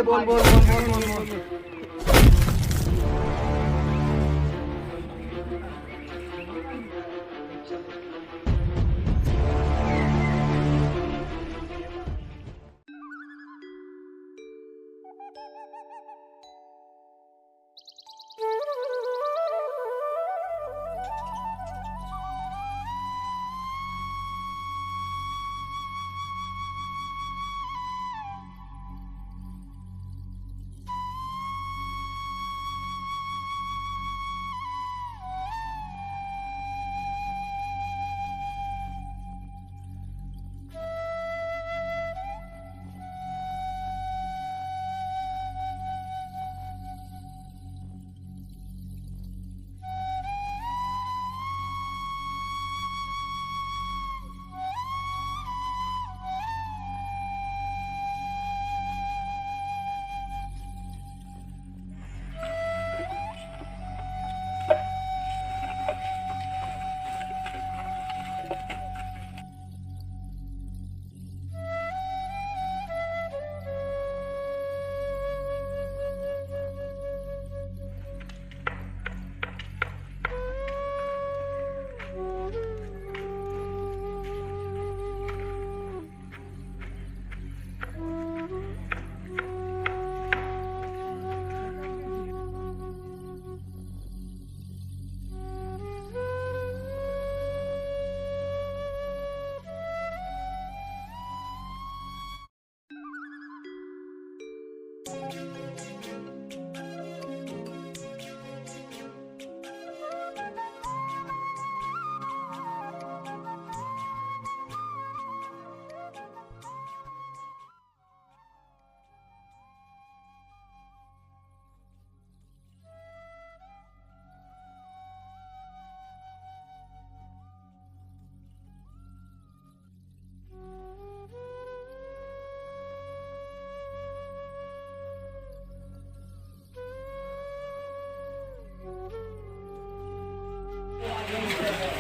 বল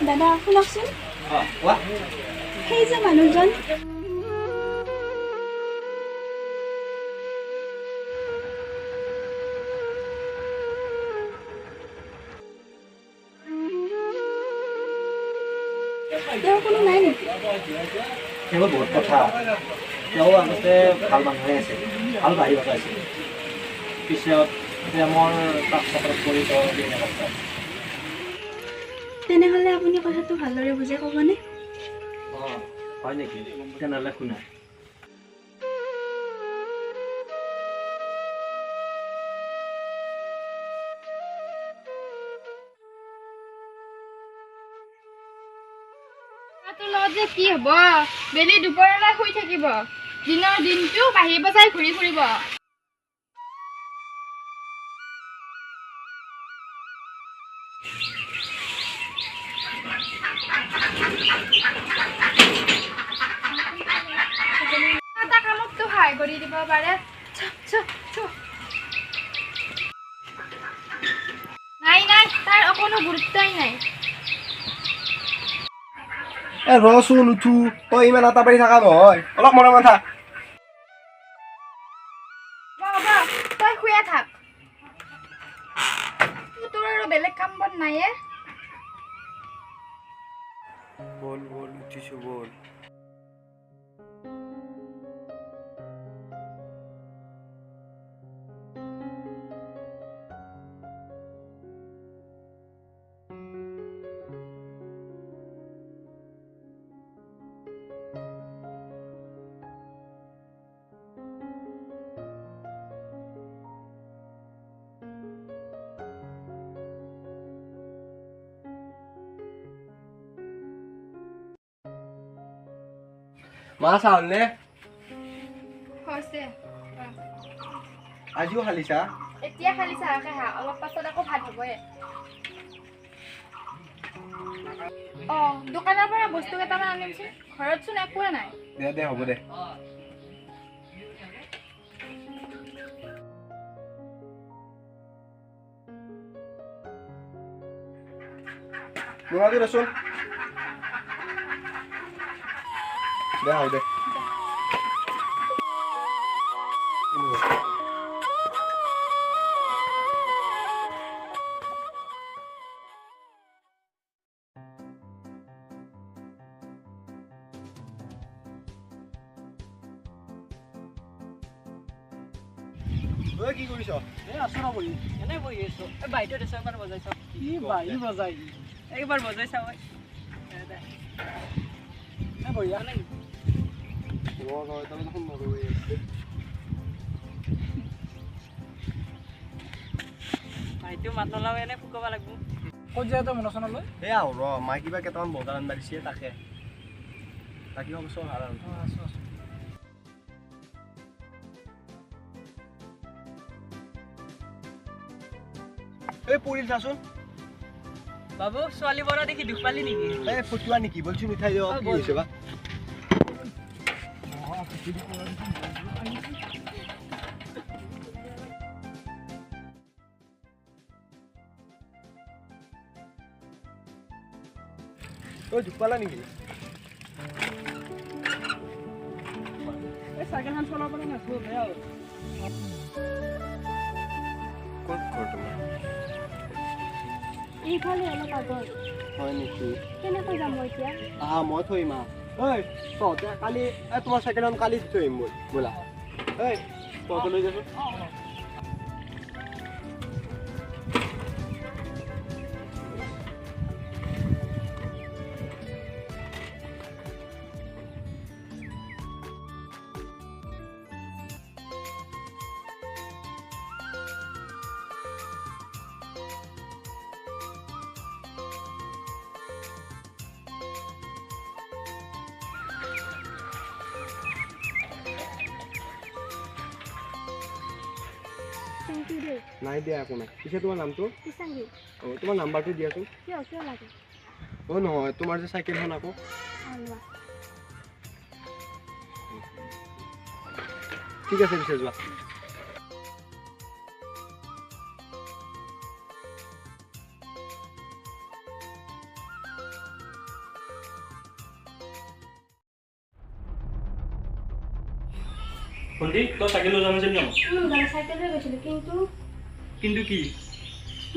দাদা শুনকচোন কোৱা সেই যে মানুহজন তেওঁ কোনো নাই নেকি? সেইবোৰ বহুত কথা তেওঁ আগতে ভাল মানুহে আছিল ভাল বাঢ়ি বজাইছিল পিছত প্ৰেমৰ তাক চক্ৰত পৰি তেনেহ'লে আপুনি কথাটো ভালদৰে বুজাই ক'বনে? হয় নেকি? তেনেহ'লে শুনা যে কি হ'ব বেলি দুপৰলৈ শুই থাকিব দিনৰ দিনটো বাহিৰ বজাই ঘূৰি ফুৰিব এটা কামততো সহায় কৰি দিব পাৰে নাই নাই তাৰ অকণো গুৰুত্বই নাই ৰচোন উঠো তই ইমান আটা পাৰি থাকা নহয় অলপ মনে মনে থাক তই শুয়ে থাক তোৰ আৰু বেলেগ কাম বন নাইয়ে বল বল উঠিছো বল মাছ আহলনে হৈছে আজিও খালিছা এতিয়া খালি চাহকে খা অলপ পাছত আকৌ ভাত হ'বয়ে দোকানৰ পৰা বস্তু কেইটামান আনিমচোন ঘৰতচোন একোৱে নাই দে দে হ'ব দে মুৰাদি ৰচোন দে হয় দে তই কি কৰিছ এই আছো ৰ বহি এনেই বহি আছো এই বাইদেউ দেছো এবাৰ বজাই চাওঁ কি বাহি বজাই একবাৰ বজাই চাওঁ এই বঢ়িয়া নাই ভাইটিও মাত নলাও এনেই ফুকাব লাগিব ক'ত যায় তই মনচন লৈ এই আহ ৰ মায়ে কিবা কেইটামান বজাৰ আনবা দিছে তাকে বাকী অৱশ্যে ভাল আৰু আছো আছো এই পৰিল চাচোন বাবু ছোৱালী বৰা দেখি দুখ পালি নেকি এই ফটুৱা নেকি বলচোন উঠাই দিয়ক কি হৈছে বা তই দুখ পালা নেকি এই চাইকেলখন চলাব পৰা নাছো বেয়া ক'ত ঘৰ তোমাৰ এইফালে অলপ আগত হয় নেকি কেনেকৈ যাম মই এতিয়া মই থৈ মা ঐ তহঁতে কালি তোমাৰ চাইকেলখন কালি থৈ আহিম ব'লা ঐ তহঁতে লৈ যাচোন থেংক ইউ দেই নাই দিয়া একো নাই পিছে তোমাৰ নামটো কিচাংগী অঁ তোমাৰ নাম্বাৰটো দিয়াচোন কিয় কিয় লাগে অঁ নহয় তোমাৰ যে চাইকেলখন আকৌ লোৱা ঠিক আছে পিছে যোৱা ভণ্টি তই চাইকেল লৈ যাম যেন চাইকেল লৈ গৈছিলোঁ কিন্তু কিন্তু কি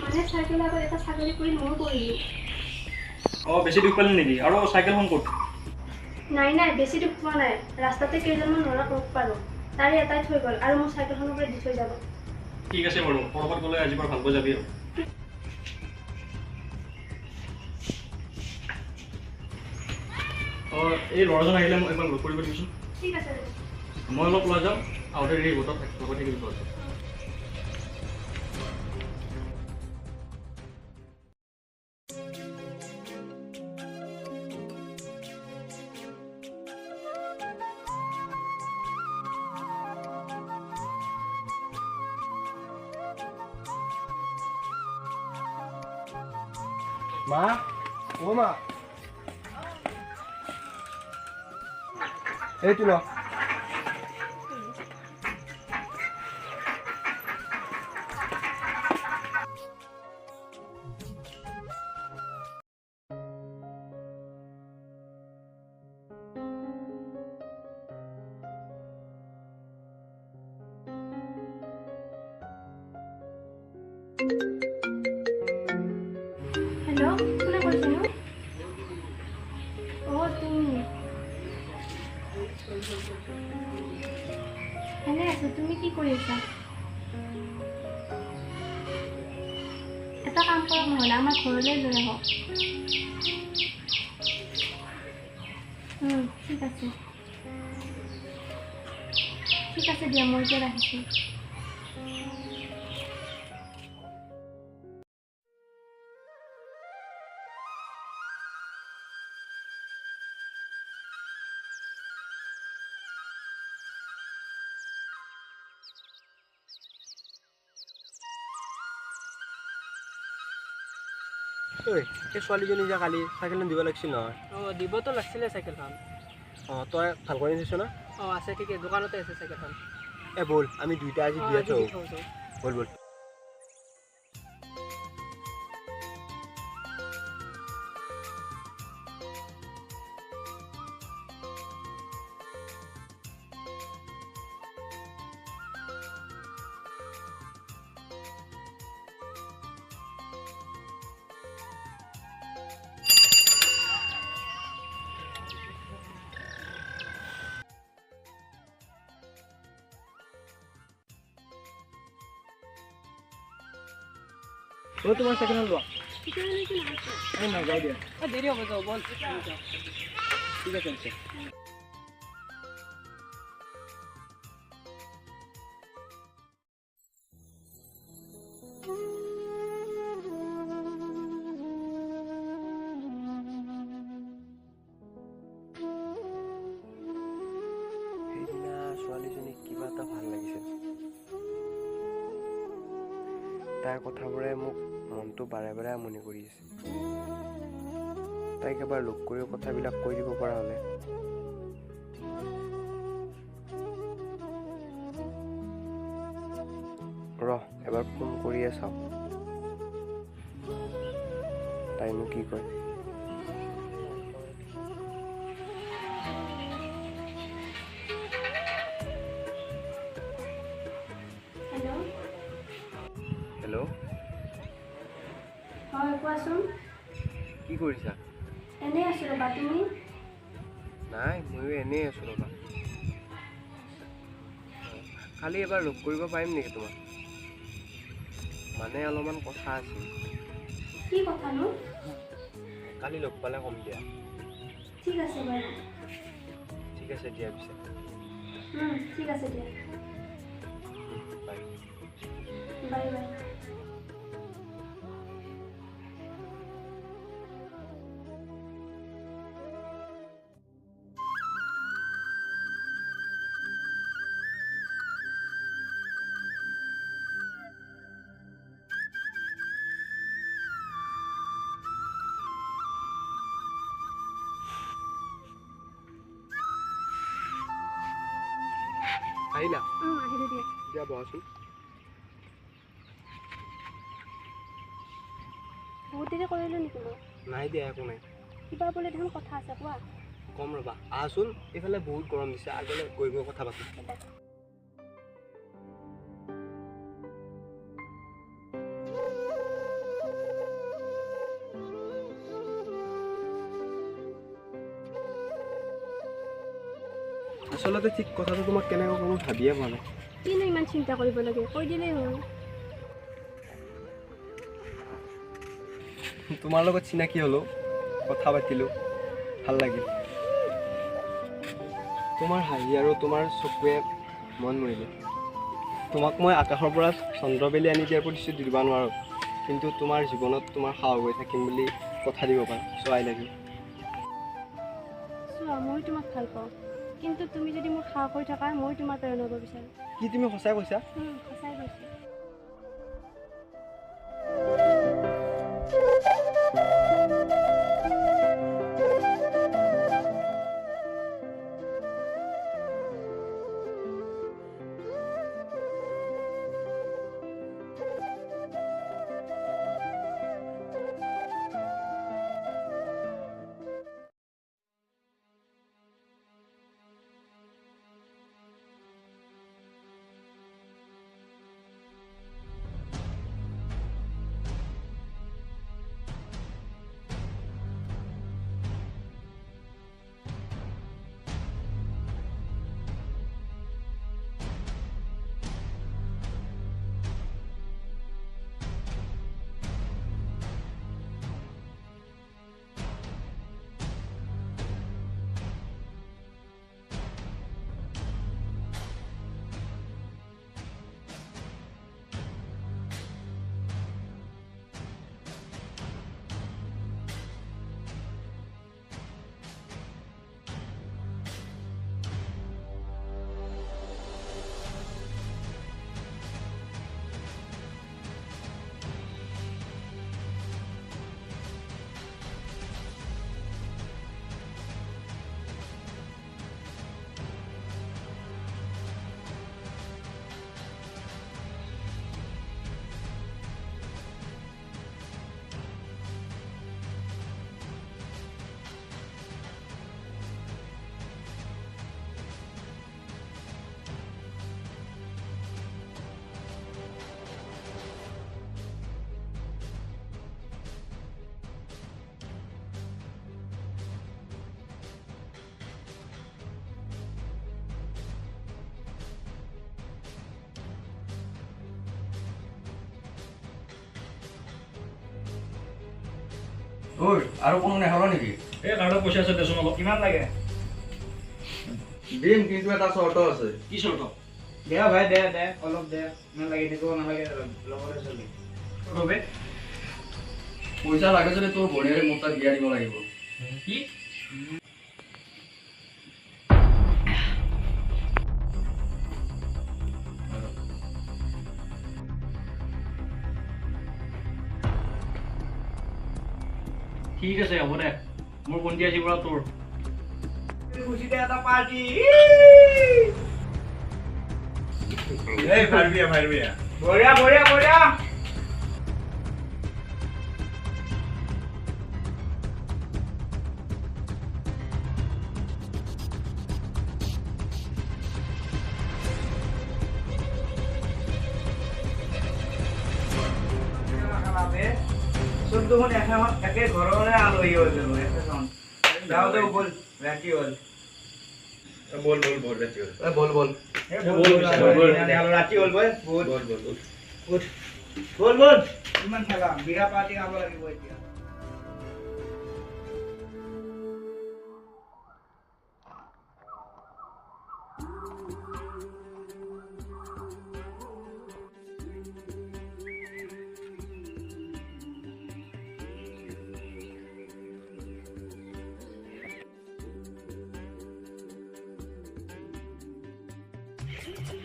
মানে চাইকেল আগত এটা ছাগলী পৰি ময়ো পৰিলোঁ অঁ বেছি দুখ পালি নেকি আৰু চাইকেলখন ক'ত নাই নাই বেছি দুখ পোৱা নাই ৰাস্তাতে কেইজনমান ল'ৰাক লগ পালোঁ তাৰে এটাই থৈ গ'ল আৰু মোৰ চাইকেলখনৰ পৰা দি থৈ যাব ঠিক আছে বাৰু ক'ৰবাত গ'লে আজিৰ পৰা ভালকৈ যাবি আৰু অঁ এই ল'ৰাজন আহিলে মোক এবাৰ লগ কৰিব দিবিচোন ঠিক আছে মই অলপ ওলাই যাওঁ আহোঁতে ৰেডি হ'ব তই লগত থাকিবি ঘৰত মা অ' মা এইটো ন হেল্ল' কোনে কৈছেনো অঁ তুমি ভালে আছোঁ তুমি কি কৰি আছা এটা কাম কৰক নহ'লে আমাৰ ঘৰলৈ লৈ আহক ঠিক আছে ঠিক আছে দিয়া মই এতিয়া ৰাখিছোঁ ঐ সেই ছোৱালীজনী যে কালি চাইকেলখন দিব লাগিছিল নহয় অঁ দিবতো লাগিছিলে চাইকেলখন অঁ তই ভাল কৰি দিছ না অঁ আছে ঠিকে দোকানতে আছে চাইকেলখন ব'ল আমি দুইটা আজি অঁ দিয়ে আজি থওঁ দি থৈছোঁ ব'ল ব'ল তোমাৰ চাইকেলখন লোৱা তেতিয়াহ'লেতো নাহাতে। এই নাযাওঁ দিয়া দেৰি হ'ব যাওঁ বল ঠিক আছে পিছে সেইদিনা ছোৱালীজনীক কিবা এটা ভাল লাগিছিল তাইৰ কথাবোৰে মোক মনটো বাৰে বাৰে আমনি কৰি আছে তাইক এবাৰ লগ কৰিও কথাবিলাক কৈ দিব পৰা হ'লে এবাৰ ফোন কৰিয়ে চাওঁ তাইনো কি কয় হেল্ল', হেল্ল' হয় কোৱাচোন। কি কৰিছা এনেই আছোঁ ৰ'বা, তুমি? নাই ময়ো এনেই আছোঁ ৰ'বা খালি এবাৰ লগ কৰিব পাৰিম নেকি তোমাক মানে অলপমান কথা আছিল কি কথানো? কালি লগ পালে কম দিয়া ঠিক আছে বাৰু। ঠিক আছে দিয়া পিছে ঠিক আছে দিয়া। Bye bye bye. আহিলা আহিলোঁ দিয়া। দিয়া বহাচোন বহুত দেৰি কৰিলোঁ নেকি মই? নাই দিয়া একো নাই কিবা বোলে দেখোন কথা আছে, কোৱা। কম ৰ'বা আহাচোন এইফালে বহুত গৰম দিছে আগলৈ গৈ গৈ কথা পাতিম আচলতে ঠিক কথাটো তোমাক কেনেকৈ ক'ম ভাবিয়ে পোৱা নাই কিনো ইমান চিন্তা কৰিব লাগে, কৈ দিলেই হ'ল। তোমাৰ লগত চিনাকি হ'লো কথা পাতিলোঁ ভাল লাগিল তোমাৰ হাঁহি আৰু তোমাৰ চকুৱে মন মৰিলে তোমাক মই আকাশৰ পৰা চন্দ্ৰবেলি আনি দিয়াৰ প্ৰতিশ্ৰুতি দিব নোৱাৰোঁ কিন্তু তোমাৰ জীৱনত তোমাৰ সাহস হৈ থাকিম বুলি কথা দিব পাৰোঁ চ' আই লাভ ইউ চোৱা, মই তোমাক ভাল পাওঁ, কিন্তু তুমি যদি মোক সাহস কৰি থাকা, মই তোমাৰ প্ৰেৰণা হ'ব বিচাৰোঁ। কি তুমি সঁচাই কৈছা সঁচাই কৈছোঁ। ঐ আৰু কোনো নেখাব নেকি? এই কাৰ্ডত পইচা আছে দেচোন অলপ। কিমান লাগে? দিম, কিন্তু এটা চৰ্ত আছে। কি চৰ্ত? দে ভাই দে অলপ দে, ইমান লাগি দিব নালাগে, লগতে চলি। ৰবে পইচা লাগে যদি তোৰ ভনীয়েৰে মোৰ তাত বিয়া দিব লাগিব। কি? ঠিক আছে হ'ব দে, মোৰ ভণ্টি আজি পৰা তোৰ। খুশিতে এটা পাৰ্টি। এই ভাৰবিয়া বঢ়িয়া বঢ়িয়া বঢ়িয়া। দেখোন একে ঘৰৰে আলহী হৈ গ'ল। যাওঁতে বল ৰাতি হ'ল। বল ৰাতি হ'ল বল বল কিমান থাকা বিৰা পাৰ্টি খাব লাগিব এতিয়া।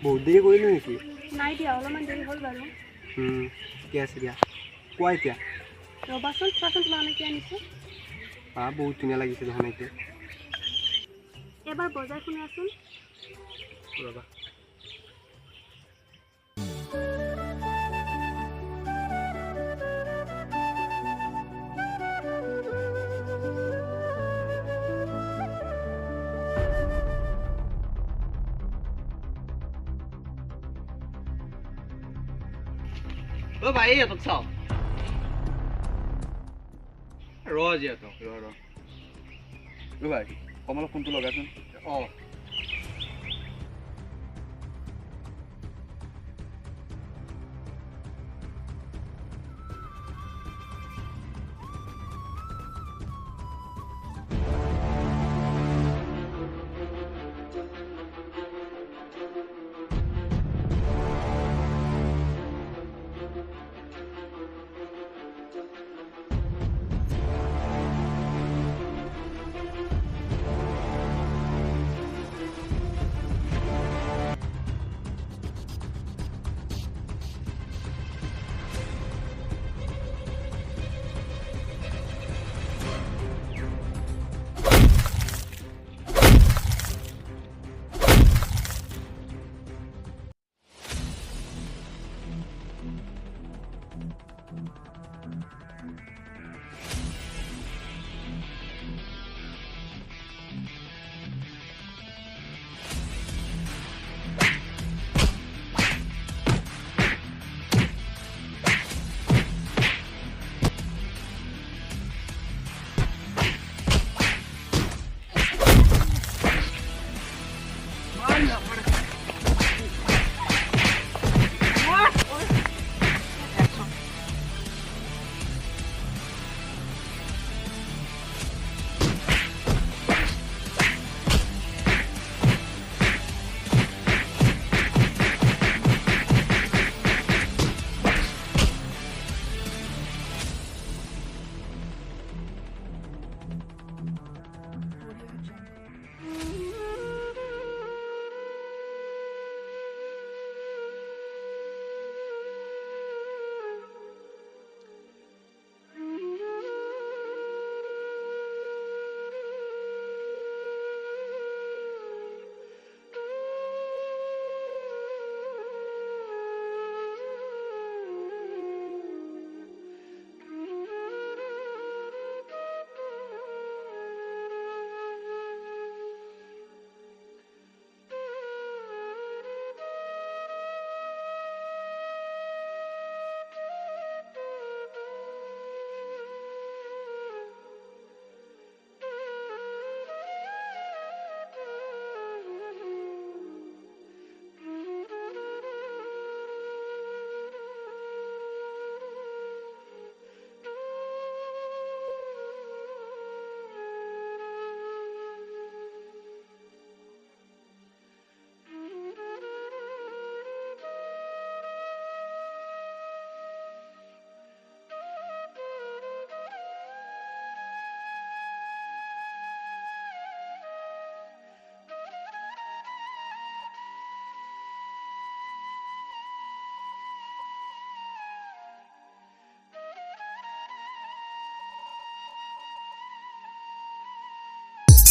বহুত দেৰি কৰিলোঁ নেকি? নাই দিয়া, অলপমান দেৰি হ'ল বাৰু। ঠিকে আছে দিয়া, কোৱা এতিয়া। ৰ'বাচোন চোৱাচোন তোমালোকে কি আনিছে। বহুত ধুনীয়া লাগিছে দেখোন এতিয়া। এবাৰ বজাই শুনাচোন। ৰ'বা। অ' ভাই ইহঁতক চাওঁ। যিহঁতক ভাই কমলক ফোনটো লগাচোন। অঁ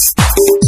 Mix.